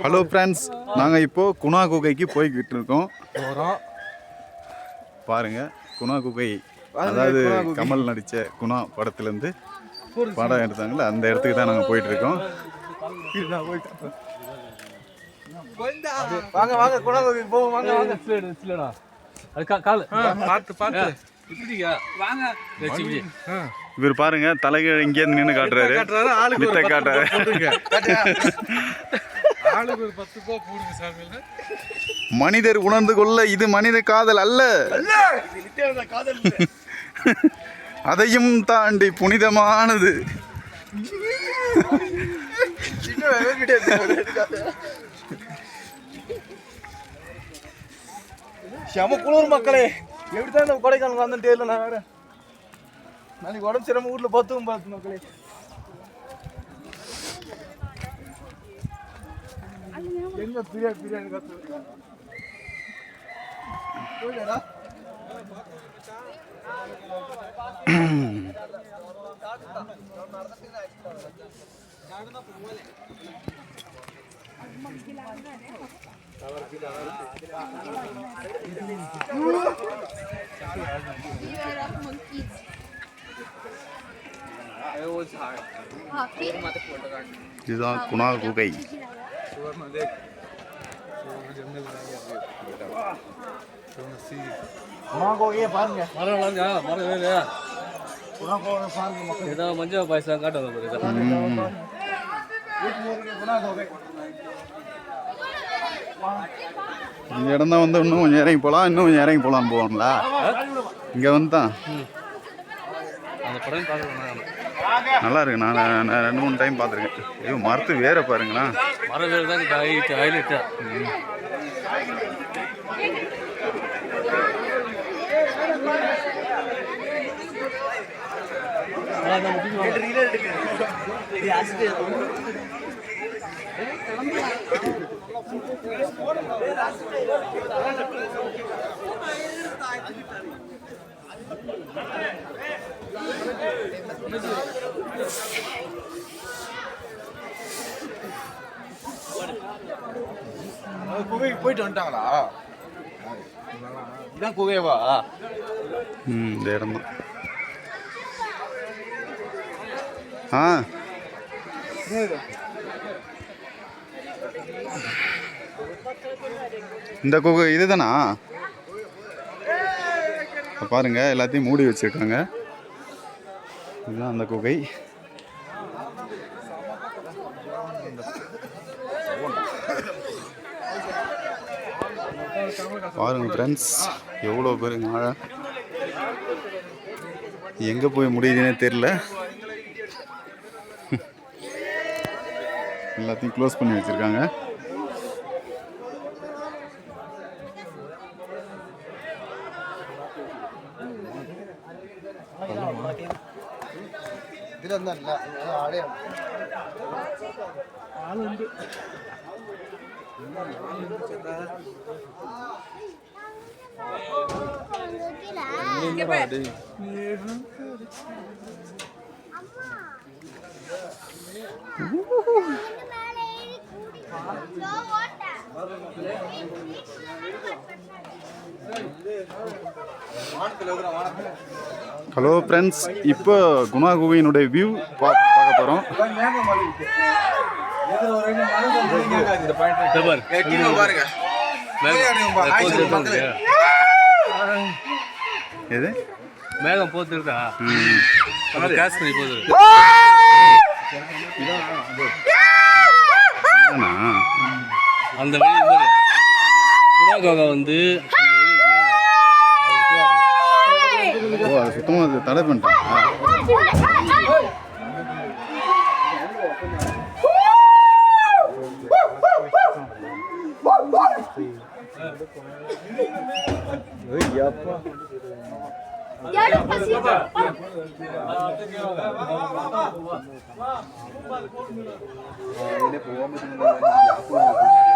Hello friends, நாங்கள் இப்போது குணா குகைக்கு போய்கிட்டு இருக்கோம். பாருங்க, குணா குகை, அதாவது கமல் நடித்த குணா படத்துலேருந்து படம் எடுத்தாங்களே அந்த இடத்துக்கு தான் நாங்கள் போயிட்டு இருக்கோம். வாங்க வாங்க குணா குகைக்கு போவோம். வாங்க வாங்க. இவர் பாருங்க, தலைகள் இங்கேருந்து நின்று காட்டுறாரு, மித்த காட்டுறாரு. மனிதர் உணர்ந்து கொள்ள இது மனித காதல் அல்ல, அதையும் தாண்டி புனிதமானது. செம குளிர் மக்களே. எப்படிதான் இந்த கொடைக்கானல் வந்துட்டே இல்லை. நான் வேற நாளைக்கு உடம்பு சிரம வீட்டில் பார்த்துக்கும் பார்த்து மக்களே. என்ன பிரியாணி பிரியாணி கற்றுடா. இதுதான் குணா குகை. குணா குகையை பாருங்க. மரம் குணா குகை பாருங்க மக்கள். ஏதாவது மஞ்சள் பாயசம் காட்டுவாங்க. இந்த இடம் தான் வந்து இன்னும் கொஞ்சம் இறங்கி போகலாம், இன்னும் கொஞ்சம் இறங்கி போகலான்னு போவாங்களா? இங்கே வந்து தான் நல்லா இருக்கு. நான் 2-3 டைம் பார்த்துருக்கேன். ஐயோ, மரத்து வேற பாருங்களா. மரம் வேறு தான் ஹைலைட்டா. குகைக்கு போயிட்டு வந்துட்டாங்களா? இதான் குகைவா? இந்த இடம் தான். இந்த குகை இதுதானா? பாருங்க, எல்லாத்தையும் மூடி வச்சிருக்காங்க. இதுதான் அந்த குகை. பாருங்க ஃப்ரெண்ட்ஸ், எவ்வளோ பேருங்க மழை. எங்கே போய் முடியுதுன்னே தெரியல. எல்லாத்தையும் க்ளோஸ் பண்ணி வச்சுருக்காங்க. ஹலோ ஃப்ரெண்ட்ஸ், இப்போ குணா குகையினுடைய வியூ பார்க்க போகிறோம். எது மேகம் போத்துருக்கா? காஷ்மீரி போகுது. அந்த குணா குகை வந்து சுத்தமாக தடை பண்ணிட்டாங்க. போகாம